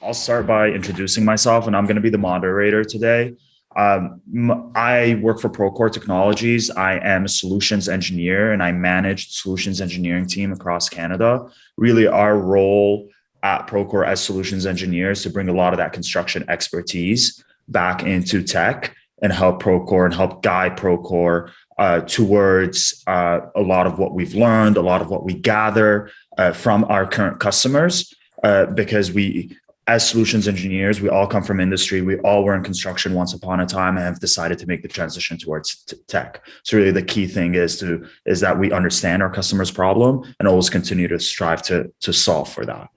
I'll start by introducing myself, and I'm going to be the moderator today. I work for Procore Technologies. I am a solutions engineer, and I manage the solutions engineering team across Canada. Really, our role at Procore as solutions engineers to bring a lot of that construction expertise back into tech and help Procore and help guide Procore towards a lot of what we've learned, a lot of what we gather from our current customers, because we, as solutions engineers, we all come from industry. We all were in construction once upon a time and have decided to make the transition towards tech. So really the key thing is that we understand our customer's problem and always continue to strive to solve for that.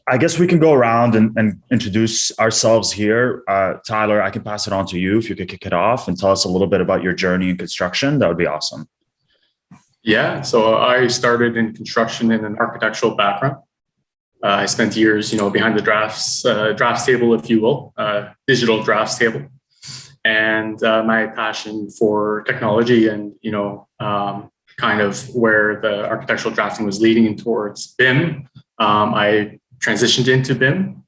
I guess we can go around and introduce ourselves here. Tyler, I can pass it on to you if you could kick it off and tell us a little bit about your journey in construction. That would be awesome. Yeah, so I started in construction in an architectural background. I spent years, behind the drafts table, if you will, digital drafts table, and my passion for technology and kind of where the architectural drafting was leading towards BIM. I transitioned into BIM,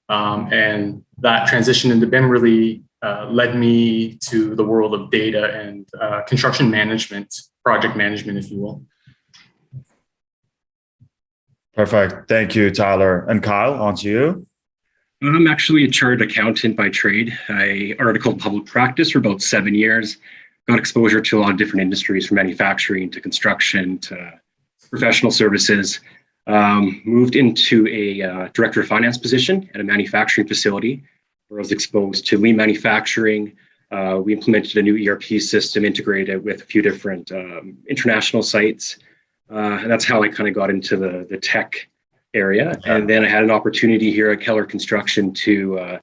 and that transition into BIM really led me to the world of data and construction management, project management, if you will. Perfect. Thank you, Tyler. And Kyle, on to you. I'm actually a chartered accountant by trade. I articled public practice for about 7 years, got exposure to a lot of different industries from manufacturing to construction to professional services. Moved into a director of finance position at a manufacturing facility where I was exposed to lean manufacturing. We implemented a new ERP system integrated with a few different international sites. And that's how I kind of got into the tech area. And then I had an opportunity here at Keller Construction to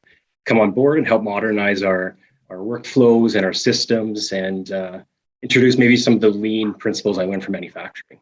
come on board and help modernize our workflows and our systems and introduce maybe some of the lean principles I learned from manufacturing.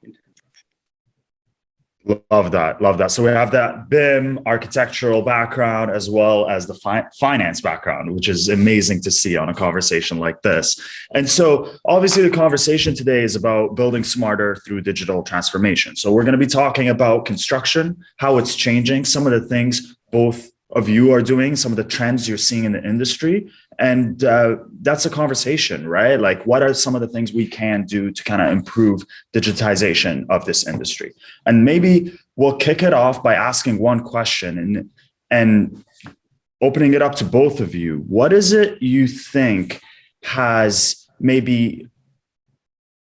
Love that. So we have that BIM architectural background as well as the finance background, which is amazing to see on a conversation like this. And so obviously the conversation today is about building smarter through digital transformation. So we're going to be talking about construction, how it's changing, some of the things both of you are doing, some of the trends you're seeing in the industry. And that's a conversation, right? Like, what are some of the things we can do to kind of improve digitization of this industry? And maybe we'll kick it off by asking one question and opening it up to both of you. What is it you think has maybe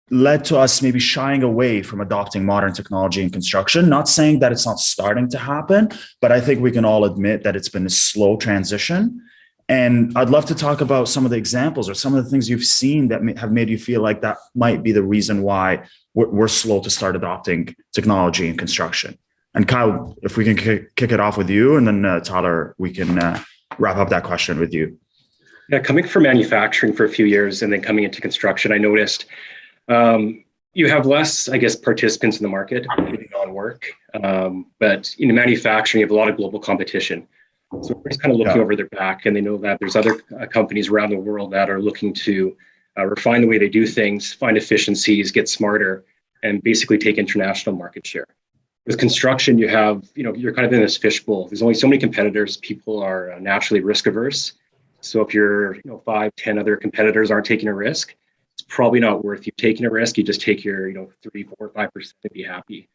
led to us maybe shying away from adopting modern technology in construction? Not saying that it's not starting to happen, but I think we can all admit that it's been a slow transition. And I'd love to talk about some of the examples or some of the things you've seen that have made you feel like that might be the reason why we're slow to start adopting technology in construction. And Kyle, if we can kick it off with you, and then Tyler, we can wrap up that question with you. Yeah, coming from manufacturing for a few years and then coming into construction, I noticed you have less, I guess, participants in the market bidding on work. But in manufacturing, you have a lot of global competition. So everybody's kind of looking over their back, and they know that there's other companies around the world that are looking to refine the way they do things, find efficiencies, get smarter, and basically take international market share. With construction, you have, you're kind of in this fishbowl. There's only so many competitors. People are naturally risk averse. So if you're, 5, 10 other competitors aren't taking a risk, it's probably not worth you taking a risk. You just take your, 3, 4, 5% and be happy.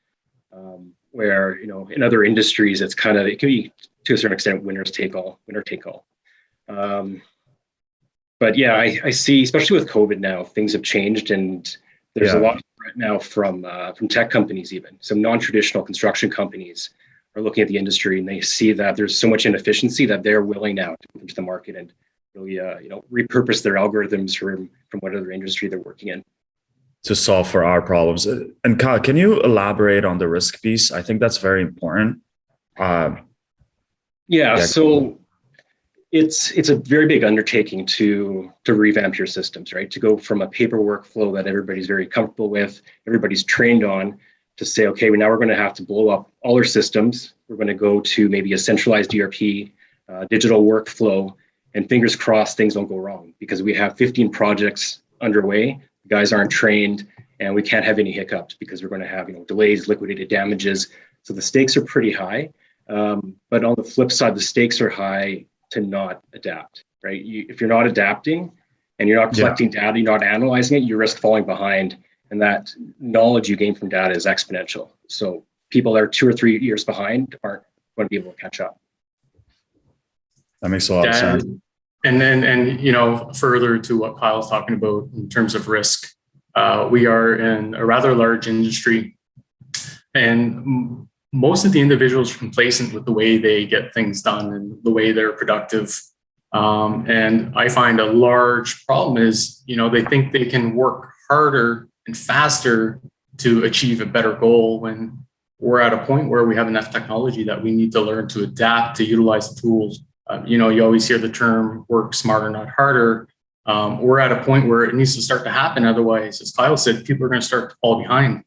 Where, in other industries, it can be, to a certain extent, winner take all. But yeah, I see, especially with COVID now, things have changed, and there's a lot of threat now from tech companies. Even some non-traditional construction companies are looking at the industry, and they see that there's so much inefficiency that they're willing now to move into the market and really, repurpose their algorithms from whatever industry they're working in to solve for our problems. And Kyle, can you elaborate on the risk piece? I think that's very important. So it's a very big undertaking to revamp your systems, right? To go from a paper workflow that everybody's very comfortable with, everybody's trained on, to say, okay, now we're going to have to blow up all our systems. We're going to go to maybe a centralized ERP, digital workflow, and fingers crossed things don't go wrong, because we have 15 projects underway. The guys aren't trained, and we can't have any hiccups because we're going to have delays, liquidated damages. So the stakes are pretty high. But on the flip side, the stakes are high to not adapt, right? If you're not adapting and you're not collecting data, you're not analyzing it, you risk falling behind. And that knowledge you gain from data is exponential. So people that are 2 or 3 years behind aren't going to be able to catch up. That makes a lot of sense. And further to what Kyle's talking about in terms of risk, we are in a rather large industry, and most of the individuals are complacent with the way they get things done and the way they're productive. And I find a large problem is, they think they can work harder and faster to achieve a better goal when we're at a point where we have enough technology that we need to learn to adapt, to utilize the tools. You always hear the term work smarter, not harder. We're at a point where it needs to start to happen. Otherwise, as Kyle said, people are going to start to fall behind.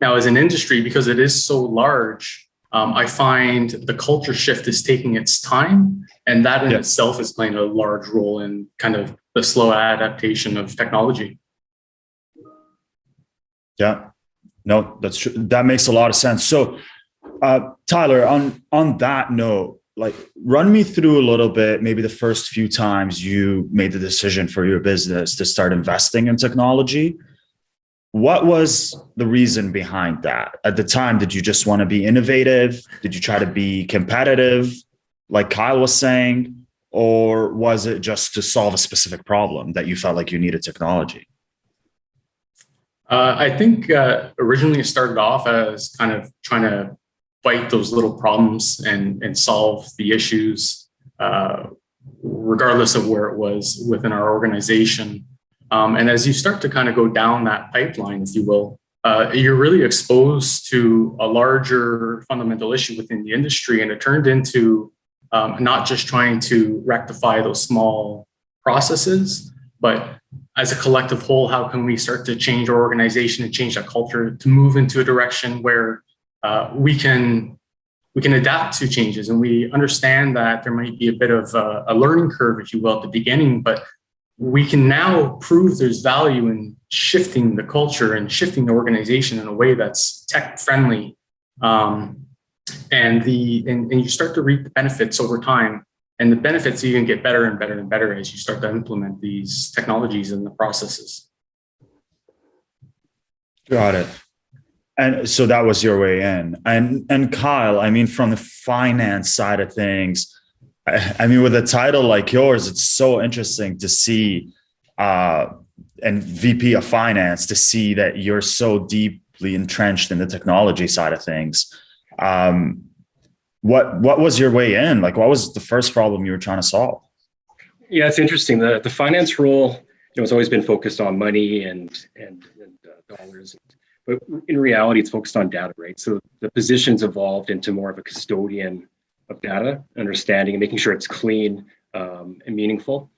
Now, as an industry, because it is so large, I find the culture shift is taking its time. And that in itself is playing a large role in kind of the slow adaptation of technology. Yeah, no, that's true. That makes a lot of sense. So, Tyler, on that note, run me through a little bit, maybe the first few times you made the decision for your business to start investing in technology. What was the reason behind that? At the time, did you just want to be innovative? Did you try to be competitive, like Kyle was saying? Or was it just to solve a specific problem that you felt like you needed technology? I think originally it started off as kind of trying to fight those little problems and solve the issues, regardless of where it was within our organization. And as you start to kind of go down that pipeline, if you will, you're really exposed to a larger fundamental issue within the industry. And it turned into not just trying to rectify those small processes, but as a collective whole, how can we start to change our organization and change that culture to move into a direction where we can adapt to changes, and we understand that there might be a bit of a learning curve, if you will, at the beginning, but we can now prove there's value in shifting the culture and shifting the organization in a way that's tech friendly, and you start to reap the benefits over time. And the benefits even get better and better and better as you start to implement these technologies and the processes. Got it. And so that was your way in. And Kyle, I mean, from the finance side of things, I mean, with a title like yours, it's so interesting to see, and VP of Finance, to see that you're so deeply entrenched in the technology side of things. What was your way in? What was the first problem you were trying to solve? Yeah, it's interesting. The finance role, has always been focused on money and dollars, but in reality, it's focused on data, right? So the position's evolved into more of a custodian of data, understanding and making sure it's clean and meaningful.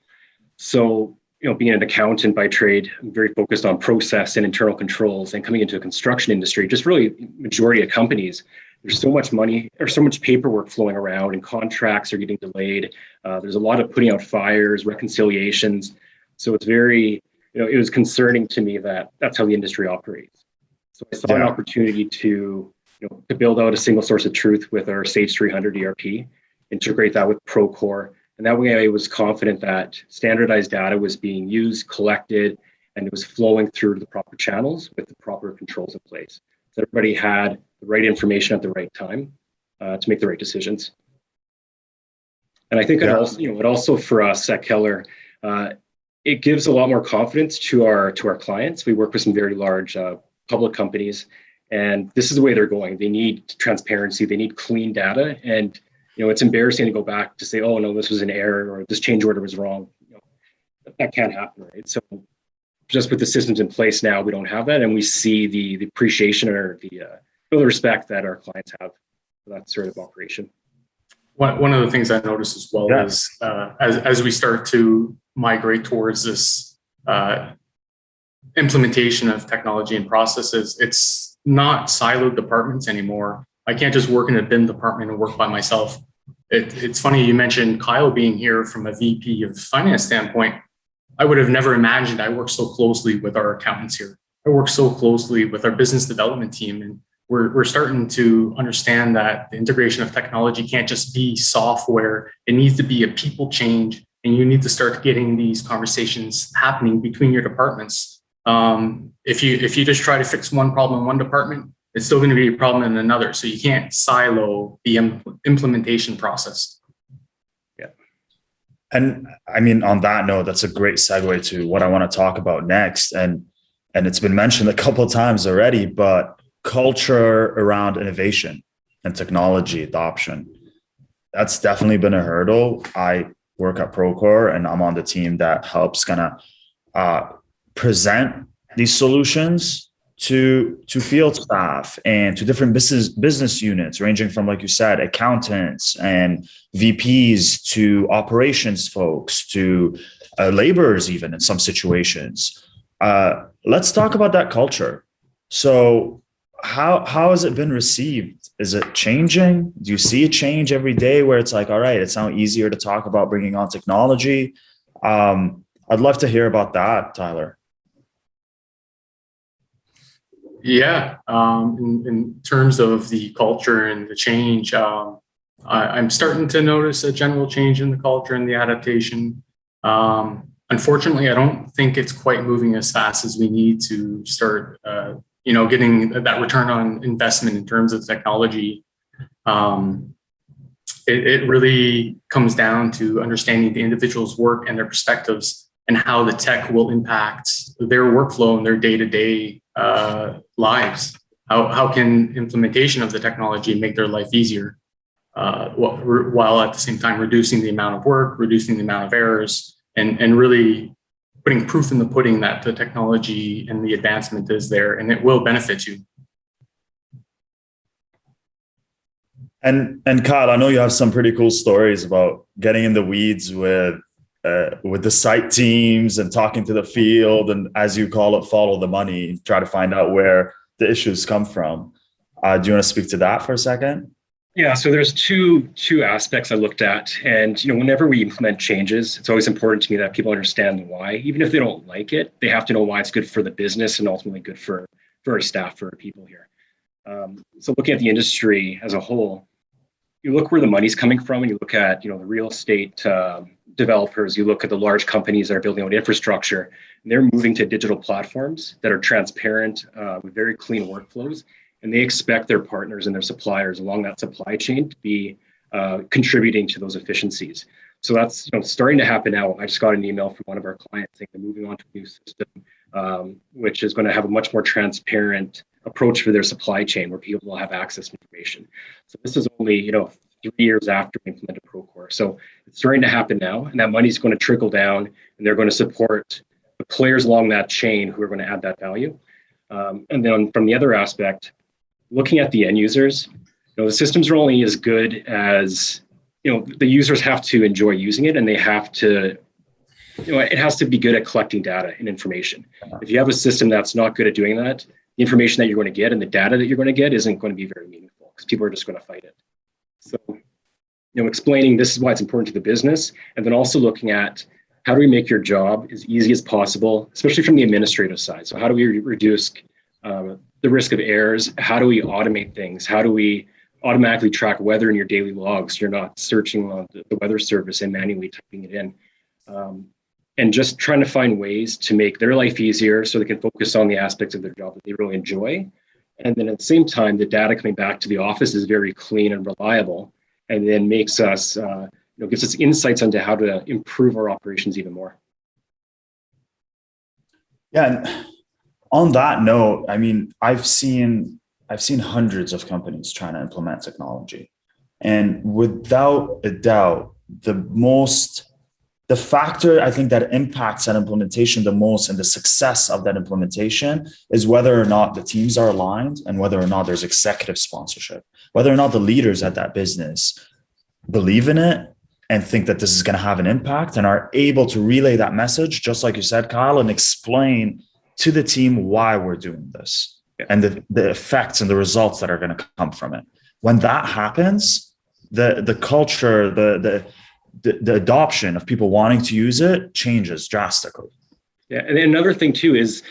So, being an accountant by trade, I'm very focused on process and internal controls, and coming into a construction industry, just really majority of companies, there's so much money or so much paperwork flowing around, and contracts are getting delayed. There's a lot of putting out fires, reconciliations. So it's very, it was concerning to me that that's how the industry operates. So I saw an opportunity to build out a single source of truth with our Sage 300 ERP, integrate that with Procore. And that way I was confident that standardized data was being used, collected, and it was flowing through the proper channels with the proper controls in place. So everybody had the right information at the right time to make the right decisions. And I think it also for us at Keller, it gives a lot more confidence to our clients. We work with some very large public companies, and this is the way they're going. They need transparency. They need clean data. And, it's embarrassing to go back to say, oh, no, this was an error or this change order was wrong. That can't happen, right? So just with the systems in place now, we don't have that. And we see the appreciation or the respect that our clients have for that sort of operation. One of the things I noticed as well is as we start to migrate towards this implementation of technology and processes, it's not siloed departments anymore. I can't just work in a BIM department and work by myself. It's funny you mentioned Kyle being here from a VP of finance standpoint. I would have never imagined I work so closely with our accountants here. I work so closely with our business development team, and we're starting to understand that the integration of technology can't just be software. It needs to be a people change, and you need to start getting these conversations happening between your departments. If you just try to fix one problem in one department, it's still going to be a problem in another. So you can't silo the implementation process. Yeah. And I mean, on that note, that's a great segue to what I want to talk about next. And it's been mentioned a couple of times already, but culture around innovation and technology adoption, that's definitely been a hurdle. I work at Procore, and I'm on the team that helps kind of present these solutions to field staff and to different business units, ranging from, like you said, accountants and VPs to operations folks to laborers, even in some situations. Let's talk about that culture. So how has it been received? Is it changing? Do you see a change every day where it's like, all right, it's now easier to talk about bringing on technology? I'd love to hear about that, Tyler. Yeah, in terms of the culture and the change, I'm starting to notice a general change in the culture and the adaptation. Unfortunately, I don't think it's quite moving as fast as we need to start, getting that return on investment in terms of technology. It really comes down to understanding the individual's work and their perspectives and how the tech will impact their workflow and their day-to-day lives. How can implementation of the technology make their life easier while at the same time reducing the amount of work, reducing the amount of errors, and really putting proof in the pudding that the technology and the advancement is there and it will benefit you. And Kyle, I know you have some pretty cool stories about getting in the weeds with the site teams and talking to the field, and as you call it, follow the money, try to find out where the issues come from. Do you want to speak to that for a second? Yeah, so there's two aspects I looked at, and whenever we implement changes, it's always important to me that people understand the why. Even if they don't like it, they have to know why it's good for the business and ultimately good for our staff, for our people here. So looking at the industry as a whole, you look where the money's coming from, and you look at the real estate developers. You look at the large companies that are building out infrastructure, and they're moving to digital platforms that are transparent with very clean workflows. And they expect their partners and their suppliers along that supply chain to be contributing to those efficiencies. So that's starting to happen now. I just got an email from one of our clients saying they're moving on to a new system, which is going to have a much more transparent approach for their supply chain, where people will have access to information. So this is only 3 years after we implemented Procore. So it's starting to happen now, and that money is going to trickle down, and they're going to support the players along that chain who are going to add that value. And then from the other aspect, looking at the end users, the systems are only as good as the users have to enjoy using it, and they have to, it has to be good at collecting data and information. If you have a system that's not good at doing that, the information that you're going to get and the data that you're going to get isn't going to be very meaningful, because people are just going to fight it. So, explaining this is why it's important to the business, and then also looking at how do we make your job as easy as possible, especially from the administrative side. So how do we reduce the risk of errors? How do we automate things? How do we automatically track weather in your daily logs? You're not searching on the weather service and manually typing it in. And just trying to find ways to make their life easier so they can focus on the aspects of their job that they really enjoy. And then at the same time, the data coming back to the office is very clean and reliable, and then makes us, gives us insights into how to improve our operations even more. Yeah. And on that note, I mean, I've seen hundreds of companies trying to implement technology, and without a doubt, the factor I think that impacts that implementation the most and the success of that implementation is whether or not the teams are aligned, and whether or not there's executive sponsorship, whether or not the leaders at that business believe in it and think that this is going to have an impact and are able to relay that message, just like you said, Kyle, and explain to the team why we're doing this and the effects and the results that are going to come from it. When that happens, the culture, the adoption of people wanting to use it changes drastically. Yeah, and another thing too is,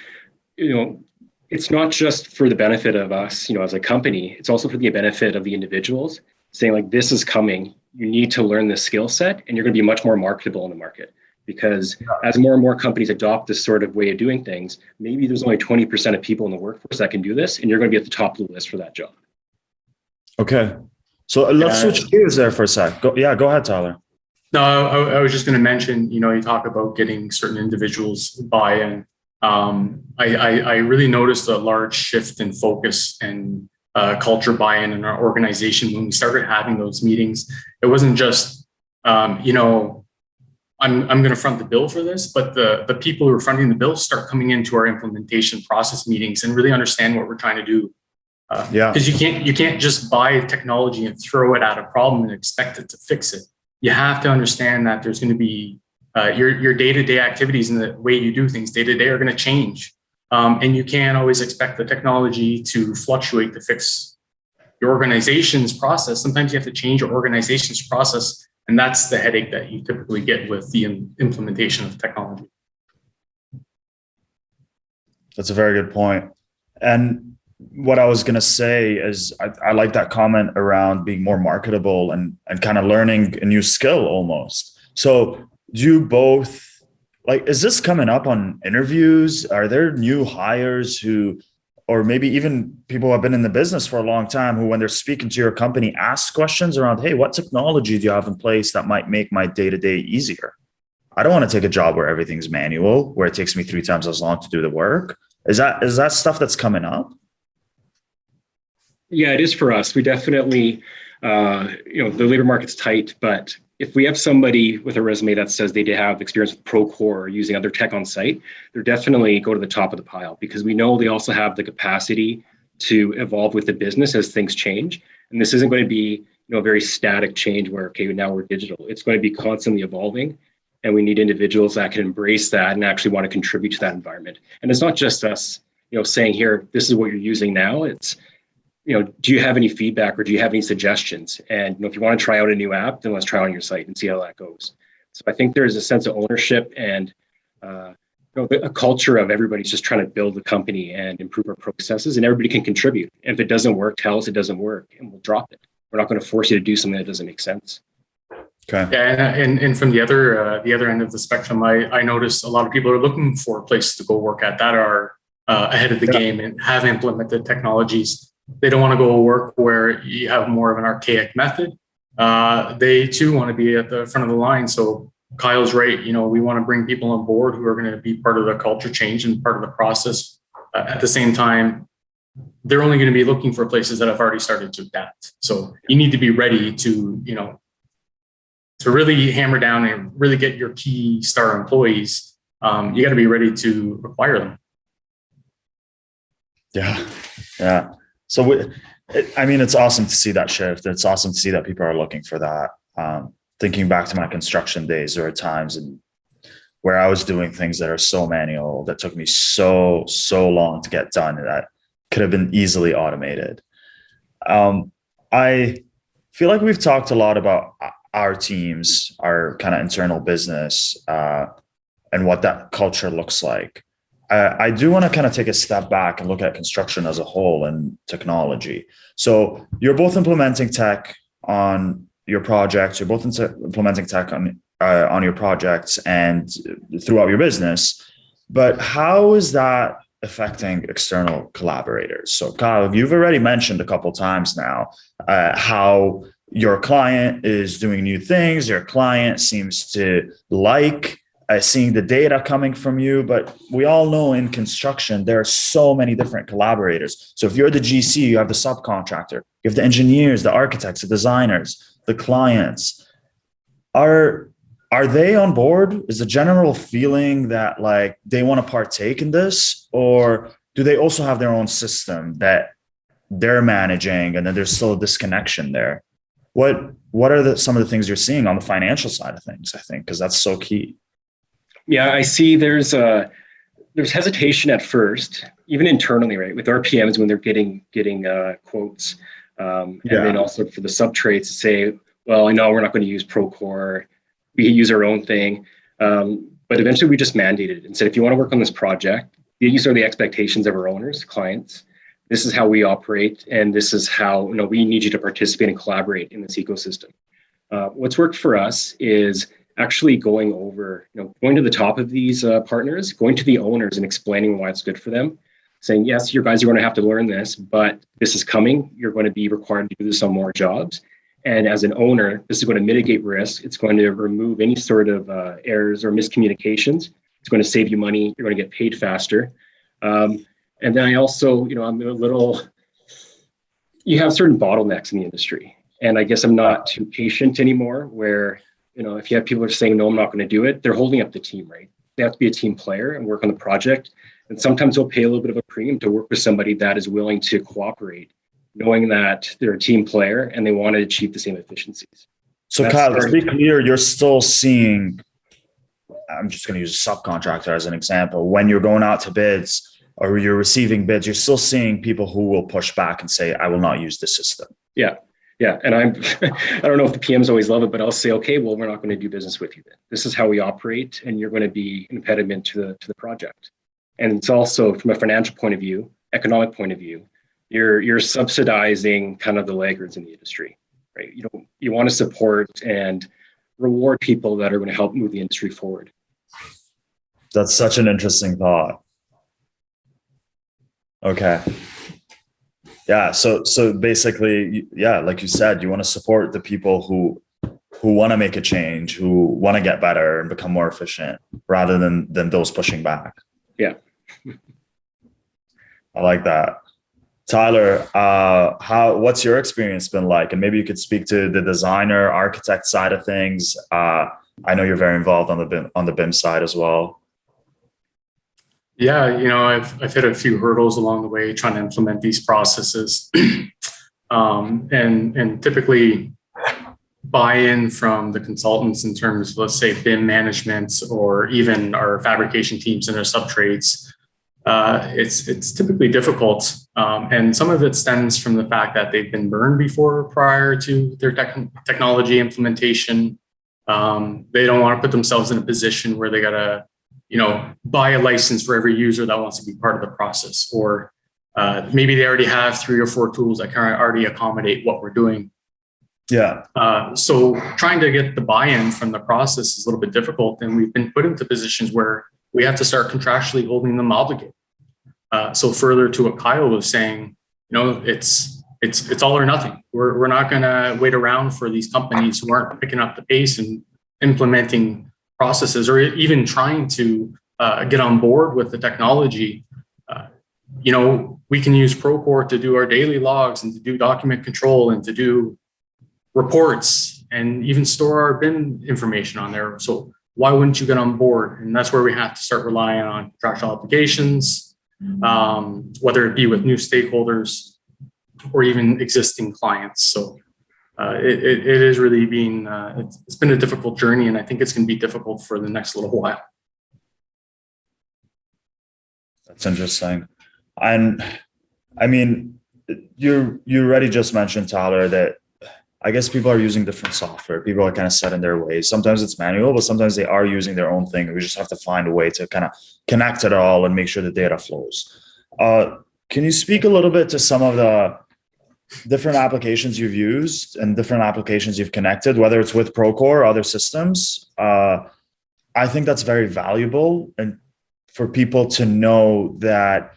it's not just for the benefit of us, as a company, it's also for the benefit of the individuals, saying like, this is coming, you need to learn this skill set, and you're going to be much more marketable in the market. Because as more and more companies adopt this sort of way of doing things, maybe there's only 20% of people in the workforce that can do this, and you're going to be at the top of the list for that job. Okay. So let's switch gears there for a sec. Go ahead, Tyler. No, I was just going to mention, you talk about getting certain individuals buy-in. I really noticed a large shift in focus and culture buy-in in our organization when we started having those meetings. It wasn't just, I'm going to front the bill for this, but the people who are fronting the bill start coming into our implementation process meetings and really understand what we're trying to do. Because you can't just buy technology and throw it at a problem and expect it to fix it. You have to understand that there's going to be your day-to-day activities and the way you do things day to day are going to change. And you can't always expect the technology to fluctuate to fix your organization's process. Sometimes you have to change your organization's process. And that's the headache that you typically get with the implementation of technology. That's a very good point. And what I was going to say is I like that comment around being more marketable and kind of learning a new skill almost. So do you both, is this coming up on interviews? Are there new hires who, or maybe even people who have been in the business for a long time who, when they're speaking to your company, ask questions around, hey, what technology do you have in place that might make my day-to-day easier? I don't want to take a job where everything's manual, where it takes me 3 times as long to do the work. Is that stuff that's coming up? Yeah, it is for us. We definitely, the labor market's tight, but if we have somebody with a resume that says they have experience with Procore or using other tech on site, they're definitely go to the top of the pile, because we know they also have the capacity to evolve with the business as things change. And this isn't going to be a very static change where, okay, now we're digital. It's going to be constantly evolving, and we need individuals that can embrace that and actually want to contribute to that environment. And it's not just us, saying here, this is what you're using now. It's, do you have any feedback or do you have any suggestions? And if you want to try out a new app, then let's try it on your site and see how that goes. So I think there's a sense of ownership and a culture of everybody's just trying to build the company and improve our processes, and everybody can contribute. And if it doesn't work, tell us it doesn't work and we'll drop it. We're not going to force you to do something that doesn't make sense. Okay. Yeah, and from the other end of the spectrum, I noticed a lot of people are looking for places to go work at that are ahead of the game and have implemented technologies. They don't want to go work where you have more of an archaic method. They too want to be at the front of the line. So Kyle's right. We want to bring people on board who are going to be part of the culture change and part of the process. At the same time, they're only going to be looking for places that have already started to adapt. So you need to be ready to, to really hammer down and really get your key star employees. You got to be ready to acquire them. Yeah. So, it's awesome to see that shift. It's awesome to see that people are looking for that. Thinking back to my construction days, there were times where I was doing things that are so manual that took me so long to get done that could have been easily automated. I feel like we've talked a lot about our teams, our kind of internal business, and what that culture looks like. I do want to kind of take a step back and look at construction as a whole and technology. So you're both implementing tech on your projects. You're both implementing tech on your projects and throughout your business. But how is that affecting external collaborators? So Kyle, you've already mentioned a couple of times now how your client is doing new things. Your client seems to like seeing the data coming from you, but we all know in construction, there are so many different collaborators. So if you're the GC, you have the subcontractor, you have the engineers, the architects, the designers, the clients. Are they on board? Is the general feeling that they want to partake in this, or do they also have their own system that they're managing and then there's still a disconnection there? What are some of the things you're seeing on the financial side of things, I think, because that's so key. Yeah, I see there's hesitation at first, even internally, right? With our PMs when they're getting quotes. And then also for the subtrades to say, well, I know we're not going to use Procore. We use our own thing. But eventually we just mandated it and said, if you want to work on this project, these are the expectations of our owners, clients. This is how we operate, and this is how we need you to participate and collaborate in this ecosystem. What's worked for us is actually going to the top of these partners, going to the owners and explaining why it's good for them, saying, yes, you guys are going to have to learn this, but this is coming. You're going to be required to do this on more jobs. And as an owner, this is going to mitigate risk. It's going to remove any sort of errors or miscommunications. It's going to save you money. You're going to get paid faster. And then I also, you have certain bottlenecks in the industry. And I guess I'm not too patient anymore where, if you have people who are saying, no, I'm not going to do it, they're holding up the team, right? They have to be a team player and work on the project. And sometimes they'll pay a little bit of a premium to work with somebody that is willing to cooperate, knowing that they're a team player and they want to achieve the same efficiencies. So Kyle, to be clear, you're still seeing, I'm just going to use a subcontractor as an example. When you're going out to bids or you're receiving bids, you're still seeing people who will push back and say, I will not use this system. Yeah. And I don't know if the PMs always love it, but I'll say, okay, well, we're not going to do business with you then. This is how we operate, and you're going to be an impediment to the project. And it's also from a financial point of view, economic point of view, you're subsidizing kind of the laggards in the industry, right? You want to support and reward people that are going to help move the industry forward. That's such an interesting thought. Okay. Yeah. So basically, yeah, like you said, you want to support the people who want to make a change, who want to get better and become more efficient rather than those pushing back. Yeah. I like that. Tyler, what's your experience been like? And maybe you could speak to the designer, architect side of things. I know you're very involved on the BIM side as well. Yeah, I've hit a few hurdles along the way trying to implement these processes, and typically buy-in from the consultants in terms of, let's say, BIM management or even our fabrication teams and their subtrades. It's typically difficult, and some of it stems from the fact that they've been burned before prior to their technology implementation. They don't want to put themselves in a position where they gotta buy a license for every user that wants to be part of the process, or maybe they already have 3 or 4 tools that can already accommodate what we're doing. Yeah. So trying to get the buy-in from the process is a little bit difficult, and we've been put into positions where we have to start contractually holding them obligated. So further to what Kyle was saying, it's all or nothing. We're not going to wait around for these companies who aren't picking up the pace and implementing processes, or even trying to get on board with the technology. We can use Procore to do our daily logs and to do document control and to do reports and even store our BIM information on there. So why wouldn't you get on board? And that's where we have to start relying on contractual obligations, whether it be with new stakeholders or even existing clients. So it is really been, it's been a difficult journey, and I think it's going to be difficult for the next little while. That's interesting. And I mean, you already just mentioned, Tyler, that I guess people are using different software. People are kind of set in their ways. Sometimes it's manual, but sometimes they are using their own thing. We just have to find a way to kind of connect it all and make sure the data flows. Can you speak a little bit to some of the different applications you've used and different applications you've connected, whether it's with Procore or other systems? I think that's very valuable, and for people to know that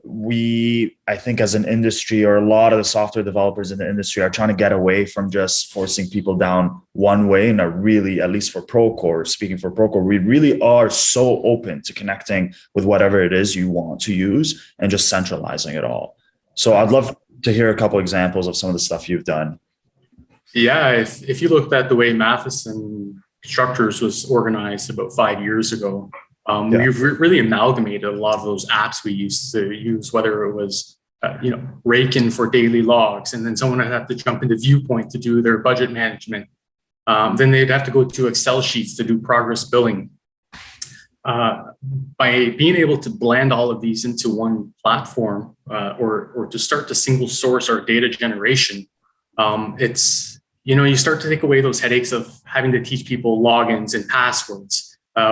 I think as an industry, or a lot of the software developers in the industry, are trying to get away from just forcing people down one way. And are really, at least for Procore, speaking for Procore, we really are so open to connecting with whatever it is you want to use and just centralizing it all. So I'd love to hear a couple examples of some of the stuff you've done. Yeah, if you looked at the way Matheson Constructors was organized about 5 years ago, we've really amalgamated a lot of those apps we used to use, whether it was, Raken for daily logs, and then someone would have to jump into Viewpoint to do their budget management. Then they'd have to go to Excel sheets to do progress billing. By being able to blend all of these into one platform, or to start to single source our data generation, you start to take away those headaches of having to teach people logins and passwords.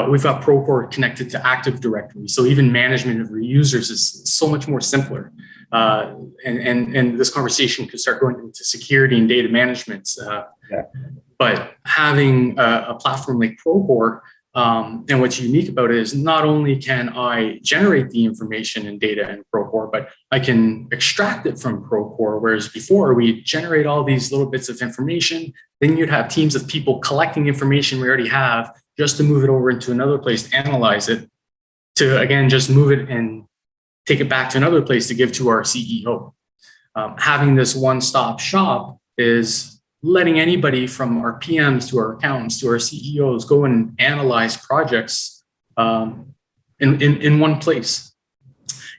We've got Procore connected to Active Directory. So even management of your users is so much more simpler. And this conversation could start going into security and data management. But having a platform like Procore, and what's unique about it is not only can I generate the information and data in Procore, but I can extract it from Procore. Whereas before we generate all these little bits of information, then you'd have teams of people collecting information we already have just to move it over into another place to analyze it, to again, just move it and take it back to another place to give to our CEO. Having this one-stop shop is letting anybody from our PMs to our accountants to our CEOs go and analyze projects in one place.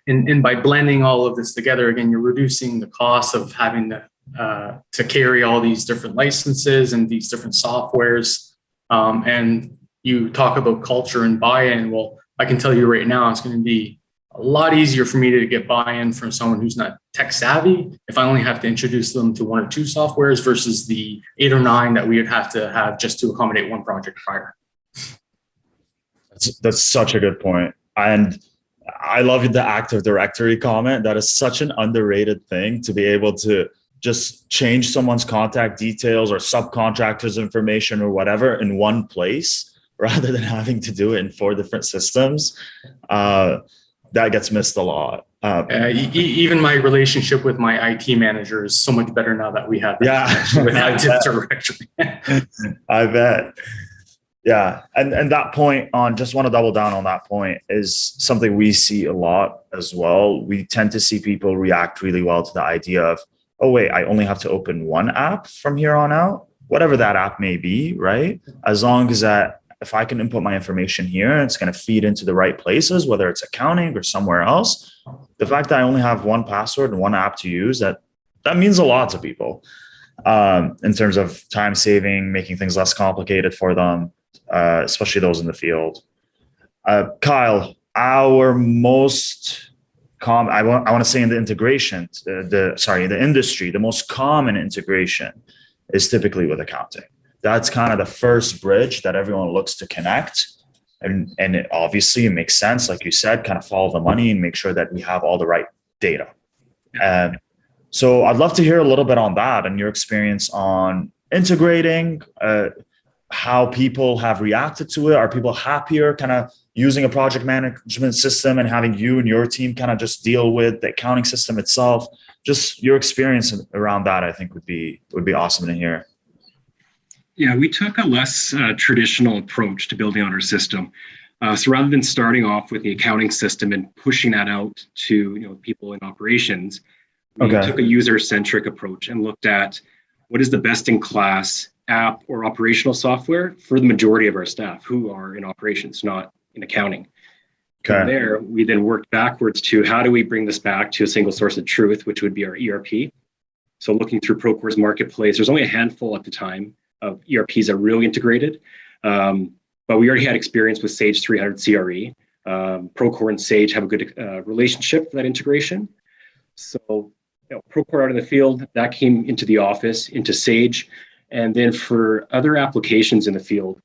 And by blending all of this together, again, you're reducing the cost of having to carry all these different licenses and these different softwares. And you talk about culture and buy-in. Well, I can tell you right now, it's going to be a lot easier for me to get buy-in from someone who's not tech savvy if I only have to introduce them to one or two softwares versus the 8 or 9 that we would have to have just to accommodate one project prior. That's such a good point. And I love the Active Directory comment. That is such an underrated thing, to be able to just change someone's contact details or subcontractors information or whatever in one place rather than having to do it in 4 different systems. That gets missed a lot. Even my relationship with my IT manager is so much better now that we have with Active Directory. I bet. Yeah. And that point on, just want to double down on that point, is something we see a lot as well. We tend to see people react really well to the idea of, oh, wait, I only have to open one app from here on out, whatever that app may be, right? As long as if I can input my information here, it's going to feed into the right places, whether it's accounting or somewhere else. The fact that I only have one password and one app to use, that means a lot to people in terms of time saving, making things less complicated for them, especially those in the field. Kyle, our most common, I want to say in the integration, the industry, the most common integration is typically with accounting. That's kind of the first bridge that everyone looks to connect. And it obviously makes sense, like you said, kind of follow the money and make sure that we have all the right data. And so I'd love to hear a little bit on that and your experience on integrating, how people have reacted to it. Are people happier kind of using a project management system and having you and your team kind of just deal with the accounting system itself? Just your experience around that, I think would be awesome to hear. Yeah, we took a less traditional approach to building out our system. So rather than starting off with the accounting system and pushing that out to people in operations, we took a user-centric approach and looked at what is the best-in-class app or operational software for the majority of our staff who are in operations, not in accounting. From there, we then worked backwards to how do we bring this back to a single source of truth, which would be our ERP. So looking through Procore's marketplace, there's only a handful at the time of ERPs that are really integrated. But we already had experience with Sage 300 CRE. Procore and Sage have a good relationship for that integration. So Procore out in the field, that came into the office, into Sage. And then for other applications in the field,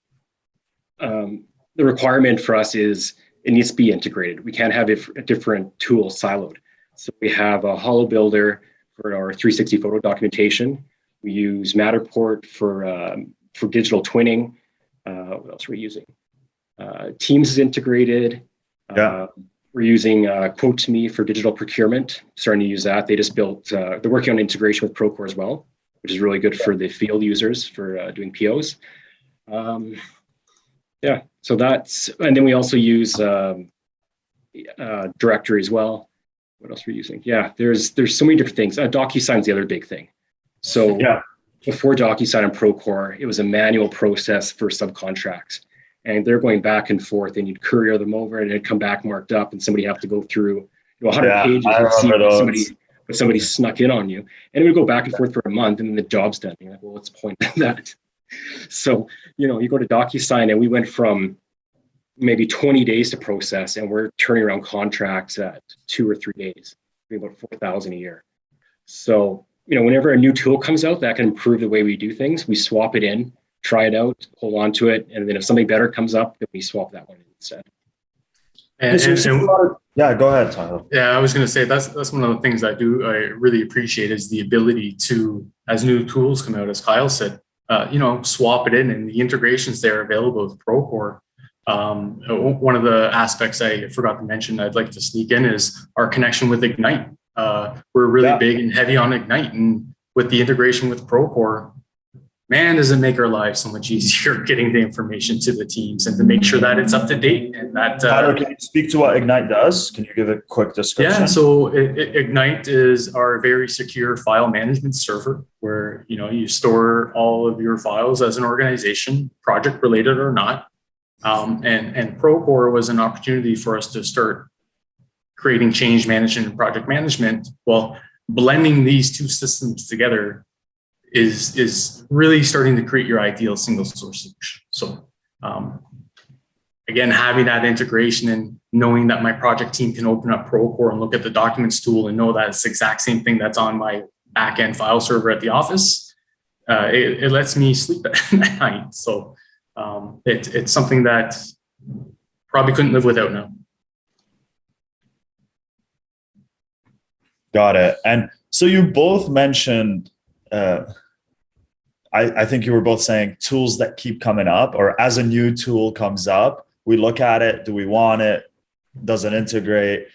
the requirement for us is it needs to be integrated. We can't have a different tool siloed. So we have a Hollow Builder for our 360 photo documentation. We use Matterport for digital twinning. What else are we using? Teams is integrated. We're using Quote2Me for digital procurement. Starting to use that. They just built. They're working on integration with Procore as well, which is really good for the field users for doing POs. So that's, and then we also use Directory as well. What else are we using? Yeah, there's so many different things. DocuSign's the other big thing. So before DocuSign and Procore, it was a manual process for subcontracts. And they're going back and forth, and you'd courier them over, and it'd come back marked up, and somebody have to go through 100 pages and see if somebody snuck in on you. And it would go back and forth for a month, and then the job's done. You're like, well, what's the point of that? So, you go to DocuSign, and we went from maybe 20 days to process, and we're turning around contracts at 2 or 3 days, about 4,000 a year. So, whenever a new tool comes out that can improve the way we do things, we swap it in try it out, hold on to it, and then if something better comes up, then we swap that one instead. Yeah, go ahead, Tyler. Yeah, I was going to say that's one of the things I really appreciate is the ability to, as new tools come out, as Kyle said, swap it in, and the integrations there available with Procore. One of the aspects I forgot to mention I'd like to sneak in is our connection with Ignite. We're really big and heavy on Ignite, and with the integration with Procore, man, does it make our lives so much easier getting the information to the teams and to make sure that it's up to date. And that Tyler, can you speak to what Ignite does? Can you give a quick description? Yeah, so Ignite is our very secure file management server where you store all of your files as an organization, project related or not. And Procore was an opportunity for us to start creating change management and project management. Well, blending these two systems together is really starting to create your ideal single source solution. So again, having that integration and knowing that my project team can open up Procore and look at the documents tool and know that it's the exact same thing that's on my backend file server at the office, it lets me sleep at night. So it's something that probably couldn't live without now. Got it. And so you both mentioned, I think you were both saying tools that keep coming up, or as a new tool comes up, we look at it. Do we want it? Does it integrate?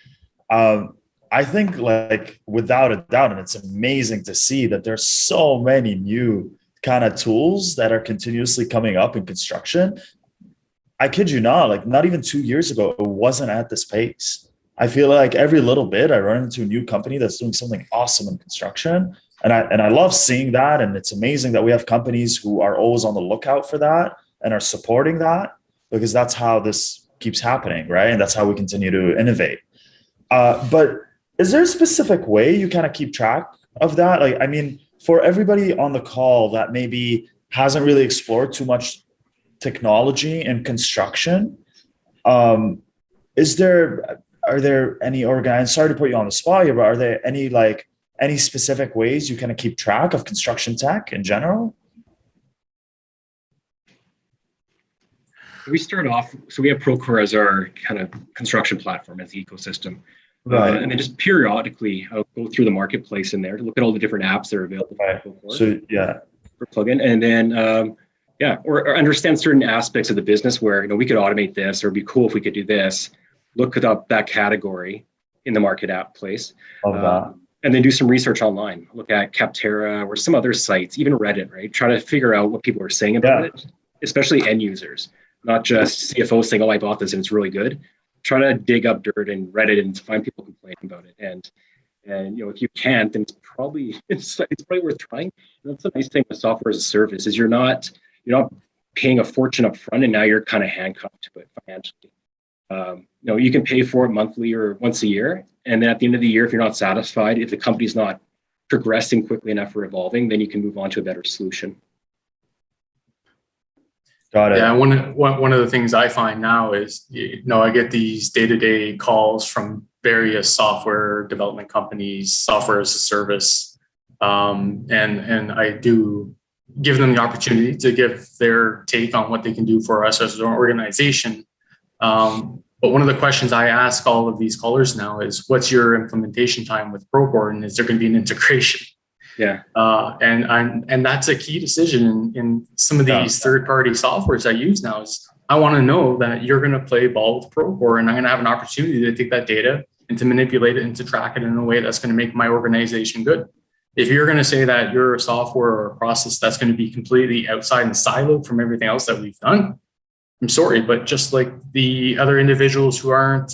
I think like without a doubt, and it's amazing to see that there's so many new kind of tools that are continuously coming up in construction. I kid you not, like not even 2 years ago, it wasn't at this pace. I feel like every little bit I run into a new company that's doing something awesome in construction. And I love seeing that. And it's amazing that we have companies who are always on the lookout for that and are supporting that, because that's how this keeps happening, right? And that's how we continue to innovate. But is there a specific way you kind of keep track of that? Like, I mean, for everybody on the call that maybe hasn't really explored too much technology in construction, are there any sorry to put you on the spot here, but are there any specific ways you kind of keep track of construction tech in general? We start off, so we have Procore as our kind of construction platform, as the ecosystem. Right. And then just periodically, I'll go through the marketplace in there to look at all the different apps that are available Right. for Procore. So, yeah. For plugin. And then, or understand certain aspects of the business where, we could automate this, or it'd be cool if we could do this. Look up that category in the market app place. Love that. And then do some research online. Look at Capterra or some other sites, even Reddit, right? Try to figure out what people are saying about it, especially end users, not just CFOs saying, "Oh, I bought this and it's really good." Try to dig up dirt in Reddit and find people complaining about it. And if you can't, then it's probably worth trying. And that's the nice thing with software as a service is you're not paying a fortune up front, and now you're kind of handcuffed to it financially. You can pay for it monthly or once a year. And then at the end of the year, if you're not satisfied, if the company's not progressing quickly enough or evolving, then you can move on to a better solution. Got it. Yeah, one of the things I find now is, I get these day-to-day calls from various software development companies, software as a service, and I do give them the opportunity to give their take on what they can do for us as an organization. But one of the questions I ask all of these callers now is, what's your implementation time with Procore, and is there going to be an integration? Yeah. And that's a key decision in some of these third-party softwares I use now is I want to know that you're going to play ball with Procore, and I'm going to have an opportunity to take that data and to manipulate it and to track it in a way that's going to make my organization good. If you're going to say that you're a software or a process that's going to be completely outside and siloed from everything else that we've done, I'm sorry, but just like the other individuals who aren't,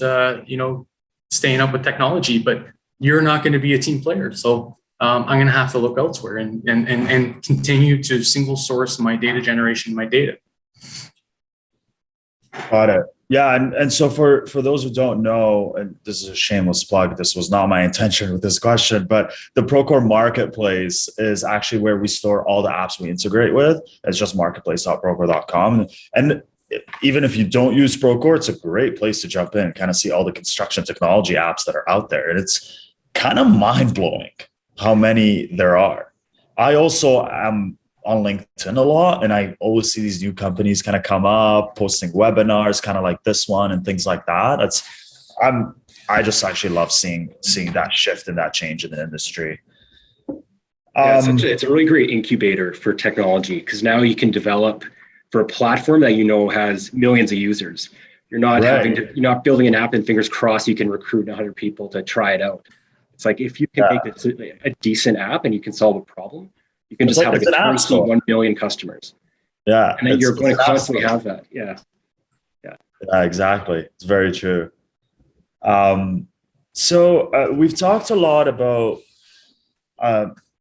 staying up with technology, but you're not going to be a team player. So I'm going to have to look elsewhere and continue to single source my data generation, my data. Got it. Yeah. And so for those who don't know, and this is a shameless plug, this was not my intention with this question, but the Procore Marketplace is actually where we store all the apps we integrate with. It's just marketplace.procore.com. And even if you don't use Procore, it's a great place to jump in and kind of see all the construction technology apps that are out there. And it's kind of mind-blowing how many there are. I also am on LinkedIn a lot, and I always see these new companies kind of come up, posting webinars, kind of like this one and things like that. I just actually love seeing that shift and that change in the industry. Yeah, it's a really great incubator for technology, because now you can develop for a platform that has millions of users. You're not you're not building an app and fingers crossed you can recruit 100 people to try it out. It's like, if you can make this a decent app and you can solve a problem, you can just have like a turnkey 1 million customers. Yeah. And then you're going to constantly have that. Yeah. Yeah, exactly. It's very true. So we've talked a lot about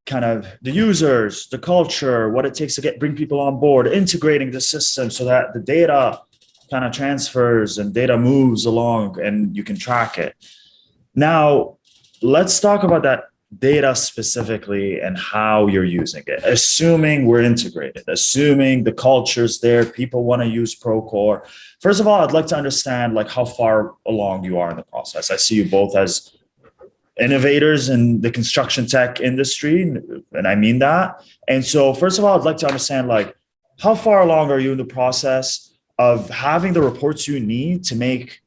kind of the users, the culture, what it takes to bring people on board, integrating the system so that the data kind of transfers and data moves along and you can track it. Now, let's talk about that data specifically and how you're using it. Assuming we're integrated, assuming the culture's there, people want to use Procore. First of all, I'd like to understand like how far along you are in the process. I see you both as innovators in the construction tech industry, and I mean that. And so first of all, I'd like to understand like how far along are you in the process of having the reports you need to make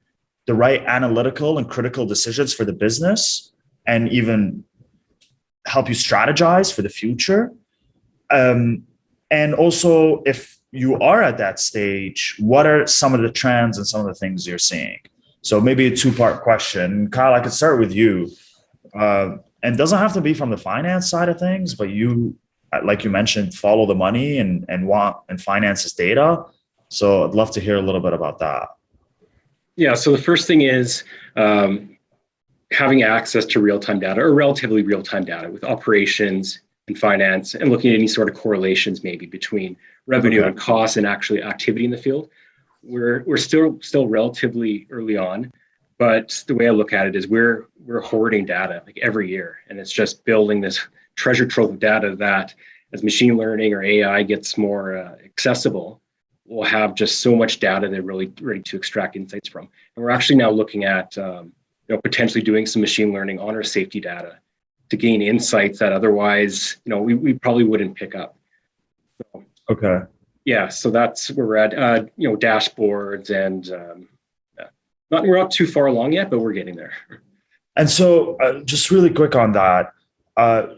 the right analytical and critical decisions for the business and even help you strategize for the future. And also, if you are at that stage, what are some of the trends and some of the things you're seeing? So maybe a two-part question. Kyle, I could start with you. And doesn't have to be from the finance side of things, but you, like you mentioned, follow the money and finances data. So I'd love to hear a little bit about that. Yeah. So the first thing is having access to real-time data, or relatively real-time data, with operations and finance, and looking at any sort of correlations maybe between revenue and costs and actually activity in the field. We're still relatively early on, but the way I look at it is we're hoarding data like every year, and it's just building this treasure trove of data that, as machine learning or AI gets more accessible, we'll have just so much data they're really ready to extract insights from. And we're actually now looking at potentially doing some machine learning on our safety data to gain insights that otherwise we probably wouldn't pick up. So, okay. Yeah, so that's where we're at. Dashboards and we're not too far along yet, but we're getting there. And so, just really quick on that, are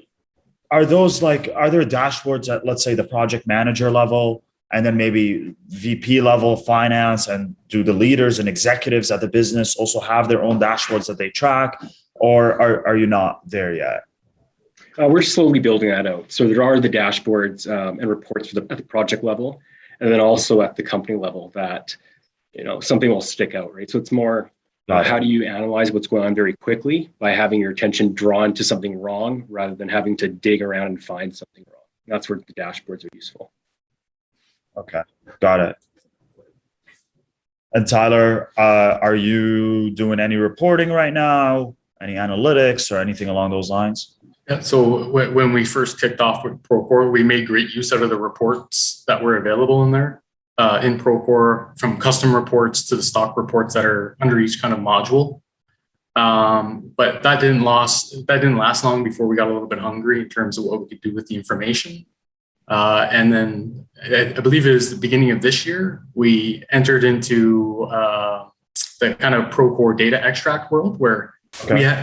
there dashboards at, let's say, the project manager level, and then maybe VP level finance, and do the leaders and executives at the business also have their own dashboards that they track, or are you not there yet? We're slowly building that out. So there are the dashboards and reports at the project level, and then also at the company level that something will stick out, right? So it's more how do you analyze what's going on very quickly by having your attention drawn to something wrong rather than having to dig around and find something wrong. That's where the dashboards are useful. Okay, got it. And Tyler, are you doing any reporting right now? Any analytics or anything along those lines? Yeah, so when we first kicked off with Procore, we made great use out of the reports that were available in there in Procore, from custom reports to the stock reports that are under each kind of module. But that didn't last long before we got a little bit hungry in terms of what we could do with the information. And then I believe it was the beginning of this year, we entered into the kind of Procore data extract world, where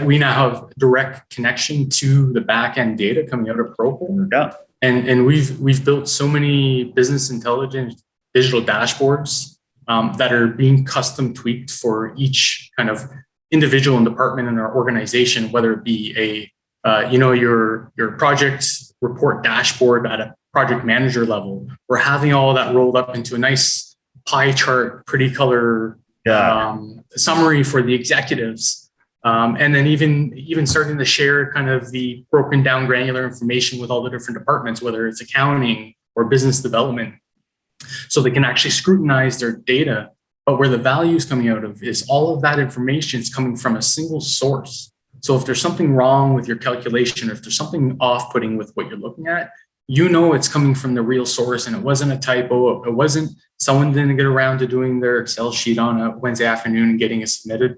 we now have direct connection to the back-end data coming out of Procore. Yeah. And we've built so many business intelligence digital dashboards that are being custom tweaked for each kind of individual and department in our organization, whether it be your project report dashboard at a project manager level. We're having all that rolled up into a nice pie chart, pretty color summary for the executives. And then even starting to share kind of the broken down granular information with all the different departments, whether it's accounting or business development, so they can actually scrutinize their data. But where the value is coming out of is all of that information is coming from a single source. So if there's something wrong with your calculation, or if there's something off-putting with what you're looking at, it's coming from the real source, and it wasn't a typo. It wasn't someone didn't get around to doing their Excel sheet on a Wednesday afternoon and getting it submitted.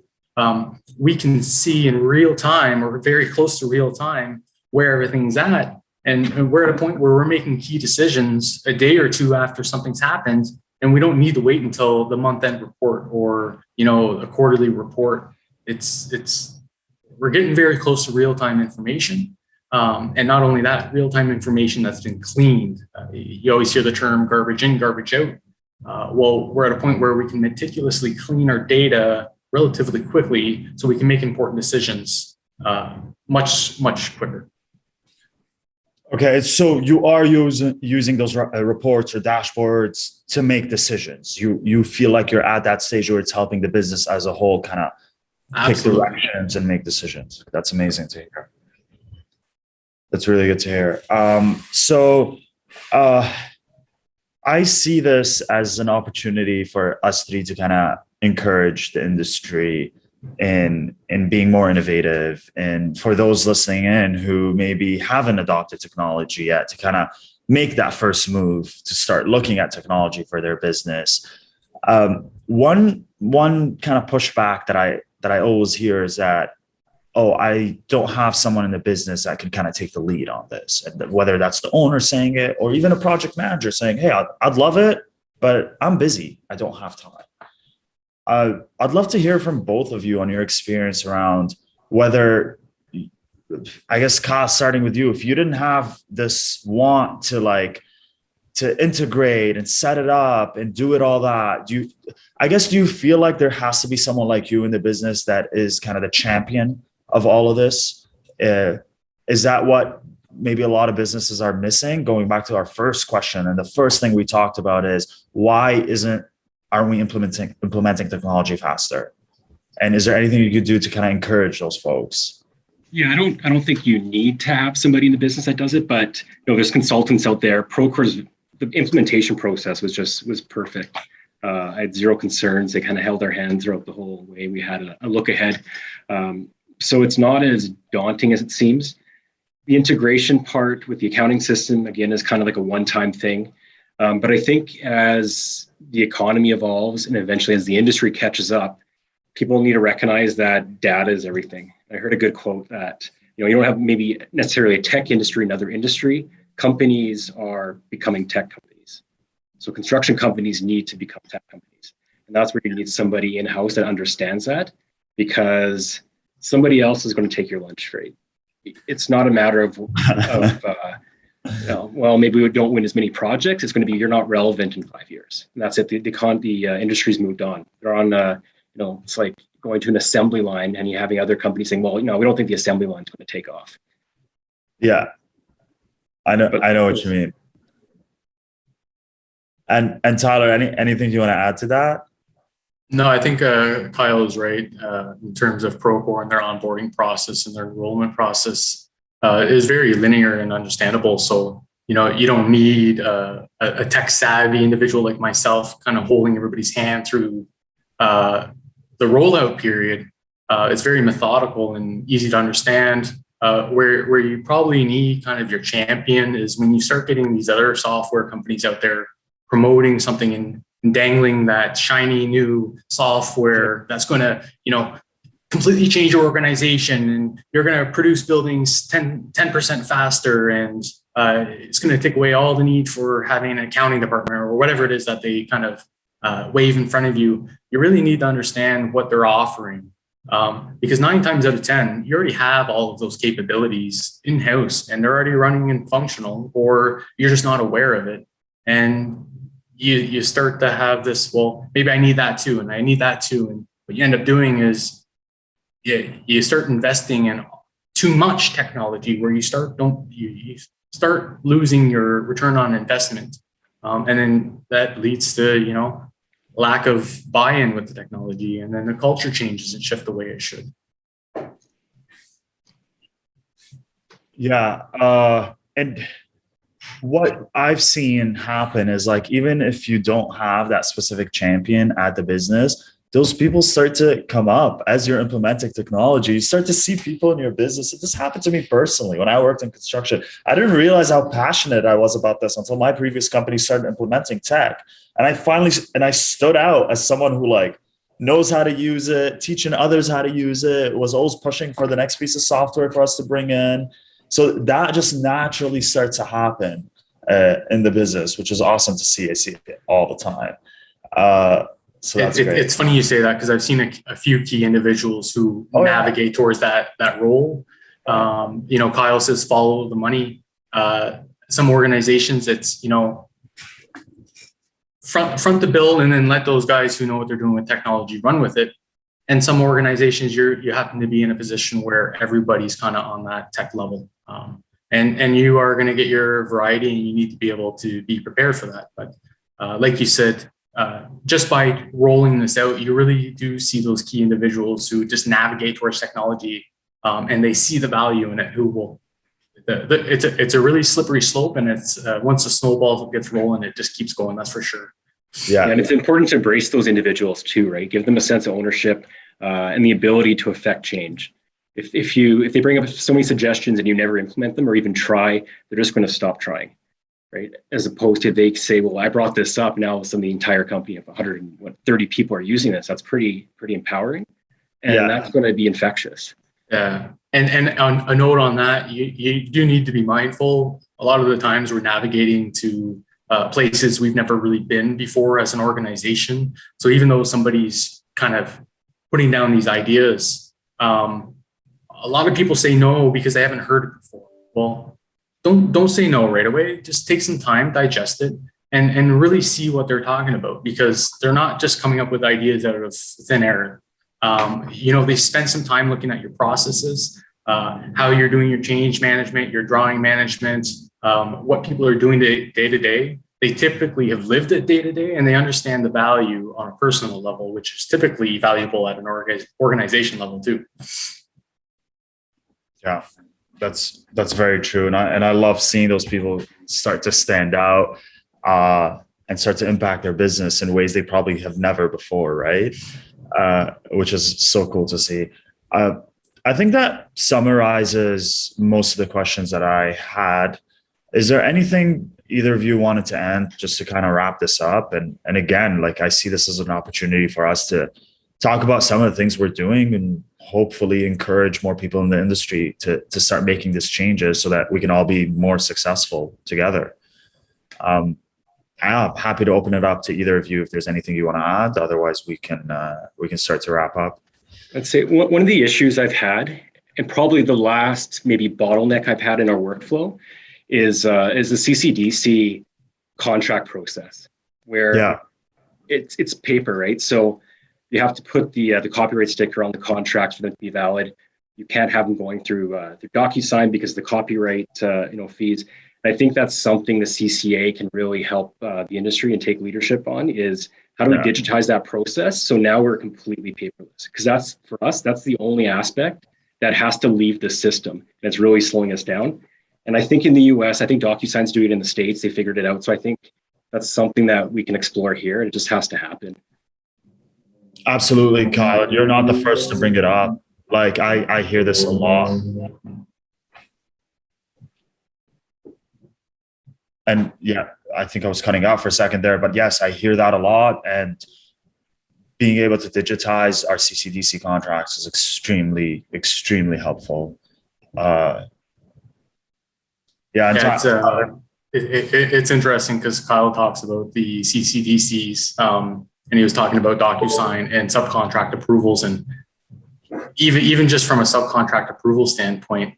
We can see in real time, or very close to real time, where everything's at. And we're at a point where we're making key decisions a day or two after something's happened, and we don't need to wait until the month-end report or, a quarterly report. We're getting very close to real-time information. And not only that, real-time information that's been cleaned. You always hear the term garbage in, garbage out. Well, we're at a point where we can meticulously clean our data relatively quickly so we can make important decisions much, much quicker. Okay, so you are using those reports or dashboards to make decisions. You feel like you're at that stage where it's helping the business as a whole kind of pick directions and make decisions. That's amazing to hear. That's really good to hear. I see this as an opportunity for us three to kind of encourage the industry in being more innovative. And for those listening in who maybe haven't adopted technology yet, to kind of make that first move to start looking at technology for their business. One kind of pushback that I always hear is that, oh, I don't have someone in the business that can kind of take the lead on this. And whether that's the owner saying it or even a project manager saying, hey, I'd love it, but I'm busy. I don't have time. I'd love to hear from both of you on your experience around whether, I guess, Ka, starting with you, if you didn't have this want to integrate and set it up and do it all that, do you feel like there has to be someone like you in the business that is kind of the champion of all of this? Is that what maybe a lot of businesses are missing? Going back to our first question, and the first thing we talked about is why aren't we implementing technology faster? And is there anything you could do to kind of encourage those folks? Yeah, I don't think you need to have somebody in the business that does it, but there's consultants out there. Procore's the implementation process was perfect. I had zero concerns. They kind of held our hand throughout the whole way. We had a look ahead. So it's not as daunting as it seems. The integration part with the accounting system, again, is kind of like a one-time thing. But I think as the economy evolves and eventually as the industry catches up, people need to recognize that data is everything. I heard a good quote that, you don't have maybe necessarily a tech industry, another industry. Companies are becoming tech companies. So construction companies need to become tech companies. And that's where you need somebody in-house that understands that, because somebody else is going to take your lunch straight. It's not a matter of well, maybe we don't win as many projects. It's going to be you're not relevant in 5 years. And that's it. The industry's moved on. They're on, it's like going to an assembly line and you having other companies saying, well, we don't think the assembly line's going to take off. Yeah, I know what you mean. And Tyler, anything you want to add to that? No, I think Kyle is right in terms of Procore and their onboarding process and their enrollment process is very linear and understandable. So, you don't need a tech savvy individual like myself kind of holding everybody's hand through the rollout period. It's very methodical and easy to understand. Where you probably need kind of your champion is when you start getting these other software companies out there promoting something and dangling that shiny new software that's going to, completely change your organization and you're going to produce buildings 10% faster. And it's going to take away all the need for having an accounting department or whatever it is that they kind of wave in front of you. You really need to understand what they're offering. Because 9 times out of 10, you already have all of those capabilities in-house and they're already running and functional, or you're just not aware of it. And you start to have this, well, maybe I need that too, and I need that too. And what you end up doing is you start investing in too much technology where you start losing your return on investment. And then that leads to, lack of buy-in with the technology, and then the culture changes and shift the way it should. Yeah. And what I've seen happen is even if you don't have that specific champion at the business, those people start to come up as you're implementing technology. You start to see people in your business. This happened to me personally when I worked in construction. I didn't realize how passionate I was about this until my previous company started implementing tech. And I stood out as someone who knows how to use it, teaching others how to use it, was always pushing for the next piece of software for us to bring in. So that just naturally starts to happen in the business, which is awesome to see. I see it all the time. So that's great. It's funny you say that, because I've seen a few key individuals who navigate towards that role. Kyle says follow the money. Some organizations, it's front the bill and then let those guys who know what they're doing with technology run with it. And some organizations, you happen to be in a position where everybody's kind of on that tech level, and you are going to get your variety, and you need to be able to be prepared for that. But like you said, just by rolling this out, you really do see those key individuals who just navigate towards technology, and they see the value in it. Who will? It's a really slippery slope, and it's once the snowball gets rolling, it just keeps going. That's for sure. Yeah, and it's important to embrace those individuals too, right? Give them a sense of ownership and the ability to affect change. If they bring up so many suggestions and you never implement them or even try, they're just going to stop trying, right? As opposed to they say, "Well, I brought this up. Now, some of the entire company of 130 people are using this." That's pretty empowering, and that's going to be infectious. Yeah, and on a note on that, you do need to be mindful. A lot of the times we're navigating to places we've never really been before as an organization. So even though somebody's kind of putting down these ideas, a lot of people say no because they haven't heard it before. Well, don't say no right away. Just take some time, digest it, and really see what they're talking about, because they're not just coming up with ideas out of thin air. They spend some time looking at your processes, how you're doing your change management, your drawing management, what people are doing day to day. They typically have lived it day to day, and they understand the value on a personal level, which is typically valuable at an organization level too. Yeah, that's very true, and I love seeing those people start to stand out and start to impact their business in ways they probably have never before, right? Which is so cool to see. I think that summarizes most of the questions that I had. Is there anything either of you wanted to end just to kind of wrap this up? And again, like, I see this as an opportunity for us to talk about some of the things we're doing and hopefully encourage more people in the industry to start making these changes so that we can all be more successful together. I'm happy to open it up to either of you if there's anything you want to add. Otherwise, we can start to wrap up. I'd say one of the issues I've had, and probably the last maybe bottleneck I've had in our workflow, is the Ccdc contract process, where it's paper, right? So you have to put the copyright sticker on the contracts for them to be valid. You can't have them going through DocuSign because of the copyright fees. And I think that's something the CCA can really help the industry and take leadership on, is how do we digitize that process? So now we're completely paperless, because that's the only aspect that has to leave the system. And it's really slowing us down. And I think in the US, I think DocuSign's doing it in the States. They figured it out. So I think that's something that we can explore here. It just has to happen. Absolutely, Kyle. You're not the first to bring it up. Like, I hear this a lot. And yeah, I think I was cutting out for a second there, but yes, I hear that a lot. And being able to digitize our CCDC contracts is extremely, extremely helpful. It's interesting because Kyle talks about the CCDCs, and he was talking about DocuSign and subcontract approvals, and even just from a subcontract approval standpoint,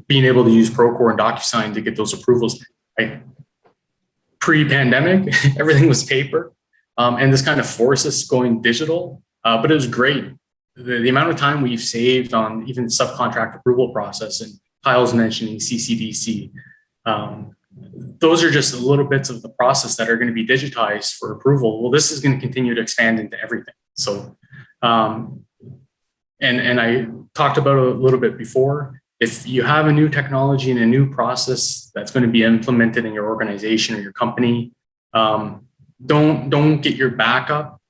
being able to use Procore and DocuSign to get those approvals. Pre-pandemic, everything was paper, and this kind of forced us going digital, but it was great. The amount of time we've saved on even the subcontract approval process, and Kyle's mentioning CCDC, those are just little bits of the process that are going to be digitized for approval. Well, this is going to continue to expand into everything. So, and I talked about it a little bit before. If you have a new technology and a new process that's going to be implemented in your organization or your company, don't get your back up.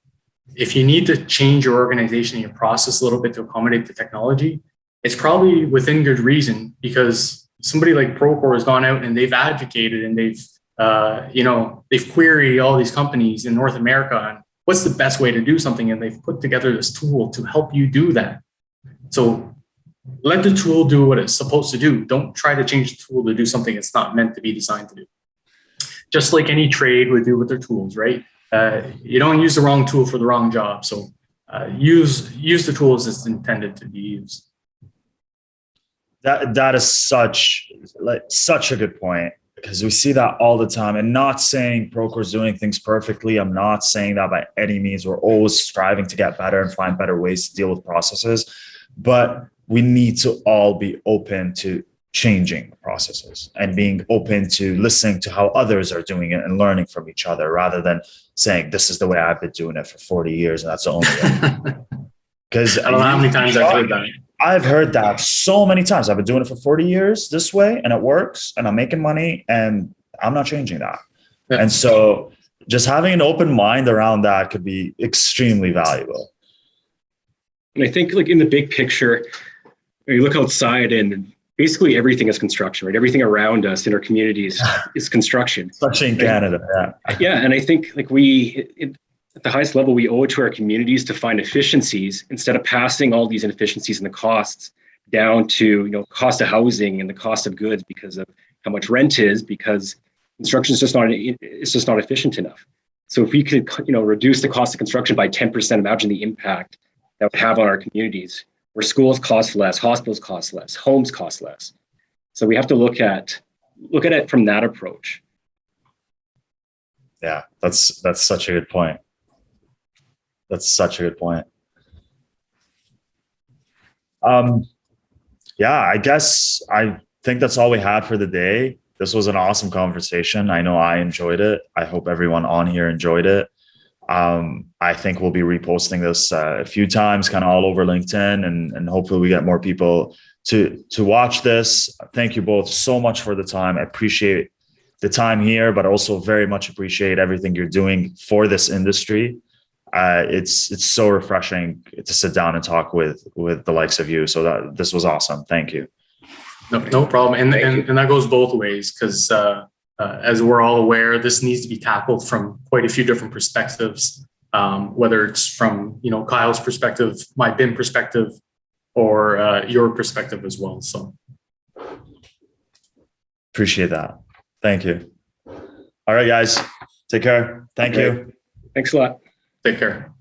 If you need to change your organization and your process a little bit to accommodate the technology, it's probably within good reason, because somebody like Procore has gone out and they've advocated and they've queried all these companies in North America on what's the best way to do something, and they've put together this tool to help you do that. So let the tool do what it's supposed to do. Don't try to change the tool to do something it's not meant to be designed to do. Just like any trade would do with their tools, right? You don't use the wrong tool for the wrong job. So use the tools as intended to be used. That is such a good point, because we see that all the time. And not saying Procore is doing things perfectly. I'm not saying that by any means. We're always striving to get better and find better ways to deal with processes. But we need to all be open to changing processes and being open to listening to how others are doing it and learning from each other, rather than saying, this is the way I've been doing it for 40 years and that's the only way. Because I don't know how many times I've heard that. I've heard that so many times. I've been doing it for 40 years this way and it works and I'm making money and I'm not changing that. Yeah. And so just having an open mind around that could be extremely valuable. And I think like in the big picture, you look outside and basically everything is construction, right? Everything around us in our communities is construction. Especially in Canada, yeah. Yeah, and I think like at the highest level, we owe it to our communities to find efficiencies instead of passing all these inefficiencies and the costs down to cost of housing and the cost of goods because of how much rent is, because construction is just not efficient enough. So if we could reduce the cost of construction by 10%, imagine the impact that would have on our communities, where schools cost less, hospitals cost less, homes cost less. So we have to look at it from that approach. Yeah, that's such a good point. That's such a good point. Yeah, I guess I think that's all we had for the day. This was an awesome conversation. I know I enjoyed it. I hope everyone on here enjoyed it. I think we'll be reposting this a few times, kind of all over LinkedIn, and hopefully we get more people to watch this. Thank you both so much for the time. I appreciate the time here, but also very much appreciate everything you're doing for this industry. It's so refreshing to sit down and talk with the likes of you. So this was awesome. Thank you. No problem. And that goes both ways, because as we're all aware, this needs to be tackled from quite a few different perspectives, whether it's from Kyle's perspective, my BIM perspective, or your perspective as well. So appreciate that. Thank you. All right, guys, take care. Thank you. Thanks a lot. Take care.